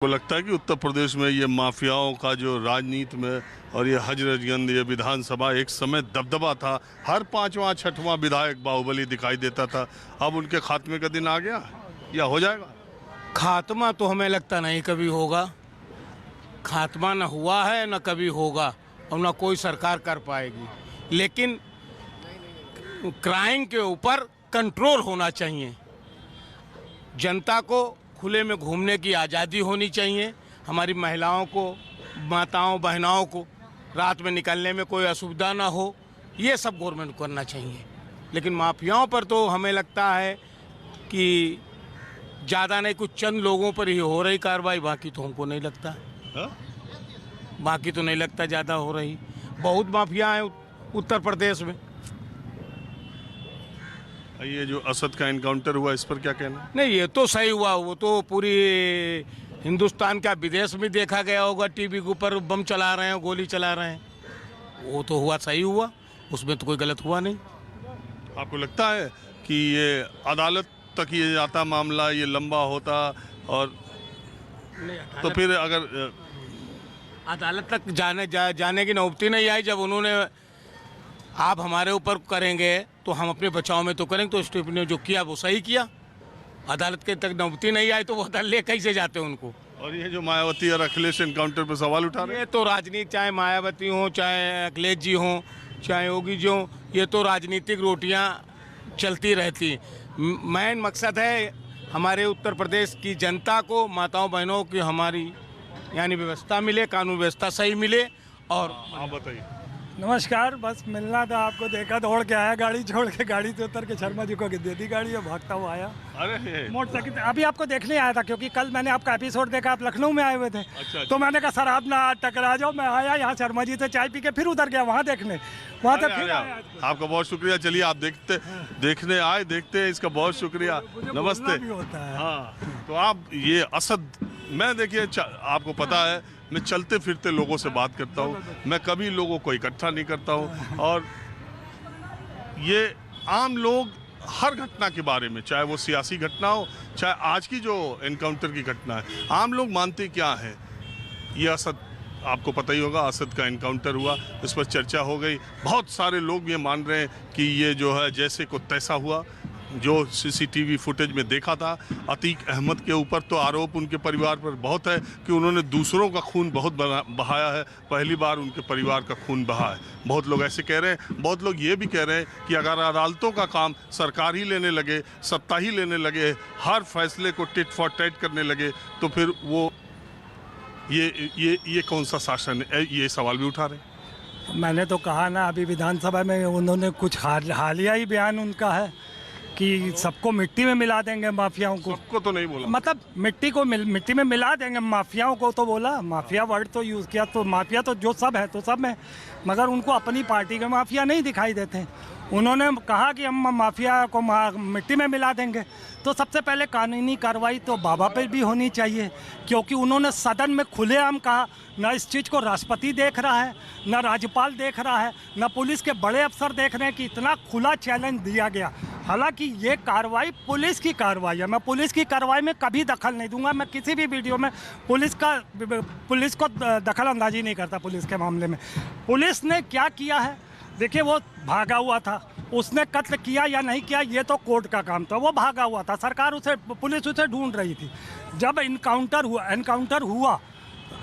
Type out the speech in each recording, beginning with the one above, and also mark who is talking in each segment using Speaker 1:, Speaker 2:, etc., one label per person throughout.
Speaker 1: को लगता है कि उत्तर प्रदेश में ये माफियाओं का जो राजनीति में और ये हजरतगंज ये विधानसभा एक समय दबदबा था, हर पांचवा छठवां विधायक बाहुबली दिखाई देता था। अब उनके खात्मे का दिन आ गया या हो जाएगा?
Speaker 2: खात्मा तो हमें लगता नहीं कभी होगा। खात्मा न हुआ है न कभी होगा और न कोई सरकार कर पाएगी। लेकिन क्राइम के ऊपर कंट्रोल होना चाहिए। जनता को खुले में घूमने की आज़ादी होनी चाहिए। हमारी महिलाओं को, माताओं बहनाओं को रात में निकलने में कोई असुविधा ना हो, ये सब गवर्नमेंट को करना चाहिए। लेकिन माफियाओं पर तो हमें लगता है कि ज़्यादा नहीं, कुछ चंद लोगों पर ही हो रही कार्रवाई, बाकी तो हमको नहीं लगता। बाकी तो नहीं लगता ज़्यादा हो रही। बहुत माफिया हैं उत्तर प्रदेश में।
Speaker 1: ये जो असद का एनकाउंटर हुआ, इस पर क्या कहना?
Speaker 2: नहीं, ये तो सही हुआ। वो तो पूरी हिंदुस्तान का, विदेश में देखा गया होगा, टीवी के ऊपर बम चला रहे हैं, गोली चला रहे हैं। वो तो हुआ, सही हुआ, उसमें तो कोई गलत हुआ नहीं।
Speaker 1: आपको लगता है कि ये अदालत तक ये जाता मामला, ये लंबा होता और तो फिर अगर
Speaker 2: अदालत तक जाने की नौबती नहीं आई? जब उन्होंने आप हमारे ऊपर करेंगे तो हम अपने बचाव में तो करेंगे। तो स्टीफन ने जो किया वो सही किया। अदालत के तक नौबती नहीं आई तो वो अदालत ले कैसे जाते उनको?
Speaker 1: और ये जो मायावती और अखिलेश एनकाउंटर पर सवाल उठा रहे हैं,
Speaker 2: ये तो राजनीति, चाहे मायावती हो, चाहे अखिलेश जी हो, चाहे योगी जी हो, ये तो राजनीतिक रोटियां चलती रहती। मेन मकसद है हमारे उत्तर प्रदेश की जनता को, माताओं बहनों की हमारी यानी व्यवस्था मिले, कानून व्यवस्था सही मिले। और
Speaker 1: आप बताइए।
Speaker 3: नमस्कार, बस मिलना था आपको, देखा दौड़ के आया, गाड़ी छोड़ के, गाड़ी से उतर के शर्मा जी को दे दी गाड़ी और भागता हुआ आया।
Speaker 1: अरे
Speaker 3: मोटरसाइकिल अभी आपको देखने आया था, क्योंकि कल मैंने आपका एपिसोड देखा, आप लखनऊ में आए हुए थे।
Speaker 1: अच्छा।
Speaker 3: तो मैंने कहा सर आप ना टकरा जाओ, मैं आया यहाँ शर्मा जी से चाय पी के फिर उधर गया वहाँ देखने, वहाँ से फिर आया।
Speaker 1: आपका बहुत शुक्रिया। चलिए, आप देखने आए, देखते हैं, इसका बहुत शुक्रिया। नमस्ते।
Speaker 3: होता है।
Speaker 1: हाँ, तो आप ये असद, मैं देखिए आपको पता है मैं चलते फिरते लोगों से बात करता हूँ, मैं कभी लोगों को इकट्ठा नहीं करता हूँ। और ये आम लोग हर घटना के बारे में, चाहे वो सियासी घटना हो, चाहे आज की जो एनकाउंटर की घटना है, आम लोग मानते क्या है। ये असद, आपको पता ही होगा, असद का एनकाउंटर हुआ, इस पर चर्चा हो गई। बहुत सारे लोग ये मान रहे हैं कि ये जो है जैसे को तैसा हुआ। जो सीसीटीवी फुटेज में देखा था, अतीक अहमद के ऊपर तो आरोप उनके परिवार पर बहुत है कि उन्होंने दूसरों का खून बहुत बहाया है। पहली बार उनके परिवार का खून बहा है। बहुत लोग ऐसे कह रहे हैं। बहुत लोग ये भी कह रहे हैं कि अगर अदालतों का काम सरकार ही लेने लगे, सत्ता ही लेने लगे, हर फैसले को टिट फॉर टैट करने लगे, तो फिर वो ये कौन सा शासन है? ये सवाल भी उठा रहे हैं।
Speaker 3: मैंने तो कहा ना, अभी विधानसभा में उन्होंने कुछ हालिया ही बयान उनका है कि सबको मिट्टी में मिला देंगे माफियाओं को।
Speaker 1: सबको तो नहीं बोला,
Speaker 3: मतलब मिट्टी में मिला देंगे माफियाओं को तो बोला, माफिया वर्ड तो यूज़ किया। तो माफिया तो जो सब है तो सब है, मगर उनको अपनी पार्टी के माफिया नहीं दिखाई देते। उन्होंने कहा कि हम माफिया को मिट्टी में मिला देंगे। तो सबसे पहले कानूनी कार्रवाई तो बाबा पर भी होनी चाहिए, क्योंकि उन्होंने सदन में खुलेआम कहा। न इस चीज़ को राष्ट्रपति देख रहा है, न राज्यपाल देख रहा है, न पुलिस के बड़े अफसर देख रहे हैं कि इतना खुला चैलेंज दिया गया। हालांकि ये कार्रवाई पुलिस की कार्रवाई है, मैं पुलिस की कार्रवाई में कभी दखल नहीं दूंगा। मैं किसी भी वीडियो में पुलिस को दखल अंदाजी नहीं करता। पुलिस के मामले में पुलिस ने क्या किया है, देखिए, वो भागा हुआ था, उसने कत्ल किया या नहीं किया ये तो कोर्ट का काम था। वो भागा हुआ था, पुलिस उसे ढूंढ रही थी। जब एनकाउंटर हुआ,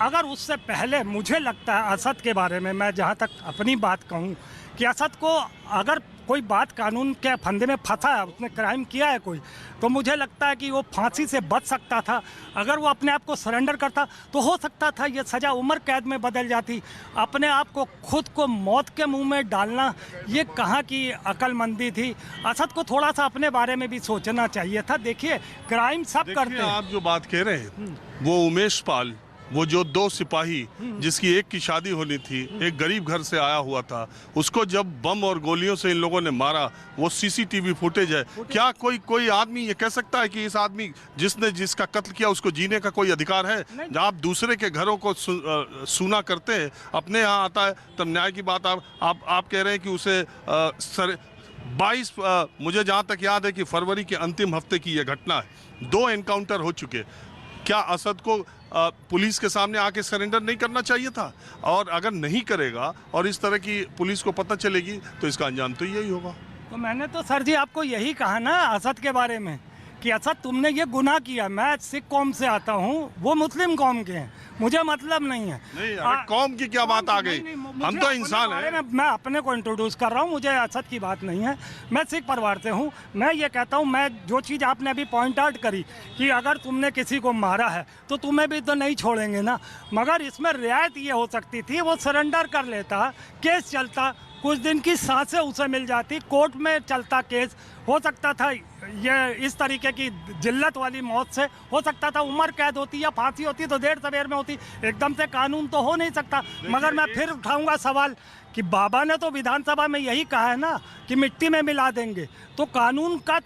Speaker 3: अगर उससे पहले, मुझे लगता है असद के बारे में, मैं जहाँ तक अपनी बात कहूँ कि असद को अगर कोई बात कानून के फंदे में फंसा है, उसने क्राइम किया है कोई, तो मुझे लगता है कि वो फांसी से बच सकता था। अगर वो अपने आप को सरेंडर करता तो हो सकता था ये सज़ा उम्र कैद में बदल जाती। अपने आप को, खुद को मौत के मुंह में डालना, ये कहाँ की अक्लमंदी थी। असद को थोड़ा सा अपने बारे में भी सोचना चाहिए था। देखिए, क्राइम सब करते हैं।
Speaker 1: आप जो बात कह रहे हैं, वो उमेश पाल, वो जो 2 सिपाही जिसकी एक की शादी होनी थी, एक गरीब घर से आया हुआ था, उसको जब बम और गोलियों से इन लोगों ने मारा, वो सीसीटीवी फुटेज है। क्या कोई आदमी ये कह सकता है कि इस आदमी जिसका कत्ल किया उसको जीने का कोई अधिकार है? जब आप दूसरे के घरों को सुना करते हैं, अपने यहाँ आता है, तब न्याय की बात आप कह रहे हैं कि उसे 22 मुझे जहाँ तक याद है कि फरवरी के अंतिम हफ्ते की यह घटना है। 2 एनकाउंटर हो चुके। क्या असद को पुलिस के सामने आके सरेंडर नहीं करना चाहिए था? और अगर नहीं करेगा और इस तरह की पुलिस को पता चलेगी तो इसका अंजाम तो यही होगा।
Speaker 3: तो मैंने तो सर जी आपको यही कहा ना असद के बारे में कि असद तुमने ये गुनाह किया। मैं सिख कौम से आता हूँ, वो मुस्लिम कौम के हैं, मुझे मतलब नहीं है।
Speaker 1: नहीं, अरे कौम की क्या बात आ गई? हम तो इंसान हैं।
Speaker 3: मैं अपने को इंट्रोड्यूस कर रहा हूँ, मुझे असद की बात नहीं है। मैं सिख परिवार से हूँ। मैं ये कहता हूँ, मैं जो चीज़ आपने अभी पॉइंट आउट करी कि अगर तुमने किसी को मारा है तो तुम्हें भी तो नहीं छोड़ेंगे ना, मगर इसमें रियायत ये हो सकती थी, वो सरेंडर कर लेता, केस चलता, कुछ दिन की सांसें उसे मिल जाती, कोर्ट में चलता केस, हो सकता था ये इस तरीके की जिल्लत वाली मौत से हो सकता था उम्र कैद होती या फांसी होती तो देर सवेर में होती। एकदम से कानून तो हो नहीं सकता। मगर मैं फिर उठाऊंगा सवाल कि बाबा ने तो विधानसभा में यही कहा है ना कि मिट्टी में मिला देंगे, तो कानून का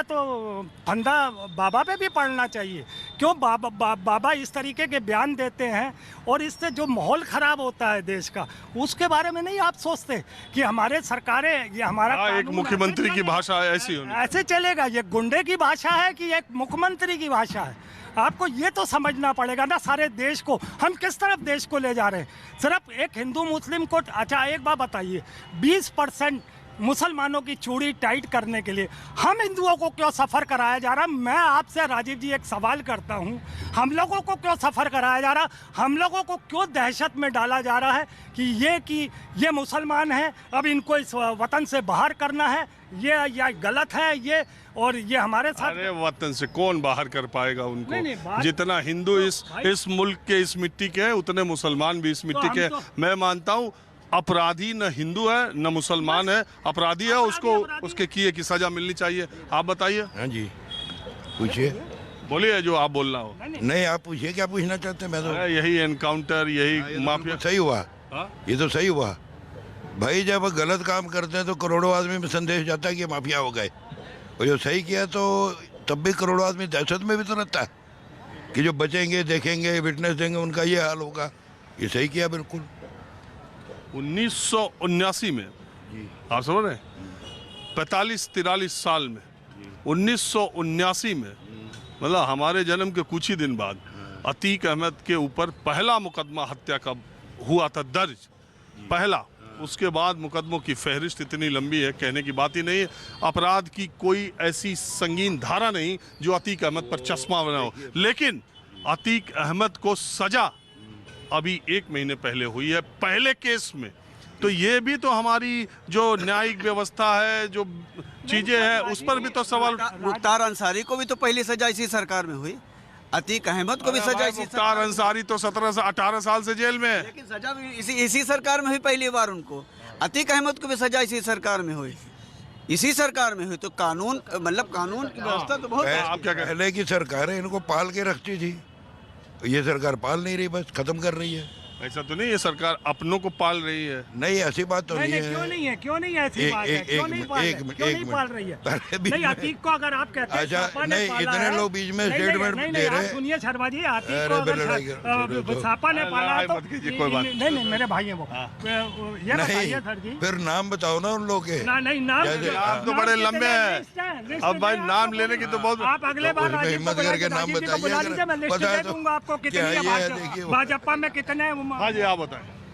Speaker 3: तो फंदा बाबा पे भी पड़ना चाहिए। क्यों बाबा इस तरीके के बयान देते हैं और इससे जो माहौल ख़राब होता है देश का, उसके बारे में नहीं आप सोचते कि हमारे सरकारें, ये हमारा
Speaker 1: एक मुख्यमंत्री की भाषा ऐसी होनी,
Speaker 3: ऐसे चलेगा? ये गुंडे की भाषा है कि एक मुख्यमंत्री की भाषा है? आपको ये तो समझना पड़ेगा ना सारे देश को, हम किस तरफ देश को ले जा रहे हैं। सिर्फ एक हिंदू मुस्लिम को, अच्छा एक बात बताइए, 20% मुसलमानों की चूड़ी टाइट करने के लिए हम हिंदुओं को क्यों सफ़र कराया जा रहा? मैं आपसे राजीव जी एक सवाल करता हूं, हम लोगों को क्यों सफ़र कराया जा रहा? हम लोगों को क्यों दहशत में डाला जा रहा है कि ये मुसलमान हैं, अब इनको इस वतन से बाहर करना है, ये गलत है ये, और ये हमारे साथ।
Speaker 1: अरे वतन से कौन बाहर कर पाएगा उनको?
Speaker 3: नहीं,
Speaker 1: जितना हिंदू इस मुल्क के, इस मिट्टी के हैं, उतने मुसलमान भी इस मिट्टी के हैं। मैं मानता हूँ अपराधी न हिंदू है न मुसलमान है, अपराधी है, उसको उसके किए की सजा मिलनी चाहिए। आप बताइए।
Speaker 4: हाँ जी, पूछिए,
Speaker 1: बोलिए जो आप बोलना हो।
Speaker 4: नहीं आप पूछिए, क्या पूछना चाहते हैं? मैं तो
Speaker 1: यही एनकाउंटर, यही माफिया।
Speaker 4: सही हुआ।
Speaker 1: हाँ?
Speaker 4: ये तो सही हुआ भाई, जब गलत काम करते हैं तो करोड़ों आदमी में संदेश जाता है कि माफिया हो गए, और जो सही किया तो तब भी करोड़ों आदमी दहशत में भी तो रहता है कि जो बचेंगे, देखेंगे, विटनेस देंगे, उनका ये हाल होगा। ये सही किया बिल्कुल।
Speaker 1: 1979 में आप समझ रहे हैं, 45-43 साल में, 1979 में, मतलब हमारे जन्म के कुछ ही दिन बाद अतीक अहमद के ऊपर पहला मुकदमा हत्या का हुआ था दर्ज, पहला। उसके बाद मुकदमों की फहरिस्त इतनी लंबी है, कहने की बात ही नहीं है। अपराध की कोई ऐसी संगीन धारा नहीं जो अतीक अहमद पर चश्मा बना हो। लेकिन अतीक अहमद को सजा अभी 1 महीने पहले हुई है, पहले केस में। तो ये भी तो हमारी जो न्यायिक व्यवस्था है, जो चीजें हैं, उस पर भी तो सवाल।
Speaker 5: मुख्तार अंसारी को भी तो पहली सजा इसी सरकार में हुई, अतीक अहमद को भी सजा इसी
Speaker 1: मुख्तार अंसारी तो 17 से 18 साल से जेल में है,
Speaker 5: लेकिन सजा भी इसी सरकार में हुई पहली बार उनको। अतीक अहमद को भी सजा इसी सरकार में हुई, इसी सरकार में हुई। तो कानून, मतलब कानून की व्यवस्था तो बहुत।
Speaker 1: आप क्या कहें?
Speaker 4: पहले की सरकारें इनको पाल के रखती थी, ये सरकार पाल नहीं रही, बस खत्म कर रही है।
Speaker 1: ऐसा तो नहीं, ये सरकार अपनों को पाल रही है।
Speaker 4: नहीं, ऐसी बात तो नहीं है।
Speaker 3: क्यों नहीं है, क्यों नहीं है ऐसी बात है? क्यों नहीं पाल रही है? नहीं, अतीक को अगर आप कहते हैं
Speaker 4: अच्छा, नहीं, इतने लोग बीच में स्टेटमेंट दे रहे हैं।
Speaker 3: सुनिए शर्मा जी, आतिक को अगर सापा ने पाला तो
Speaker 1: कोई बात
Speaker 3: नहीं, मेरे भाई हैं वो, ये बताइए सर जी।
Speaker 4: फिर नाम बताओ ना उन लोग के।
Speaker 3: नहीं, नाम
Speaker 1: तो बड़े लंबे हैं, अब भाई नाम लेने की तो बहुत।
Speaker 3: आप अगले बार
Speaker 4: हिम्मत करके नाम बताइए,
Speaker 3: मैं लिस्ट दे दूंगा आपको, कितनी भाजपा में कितने।
Speaker 1: हाँ जी, आप बताएं।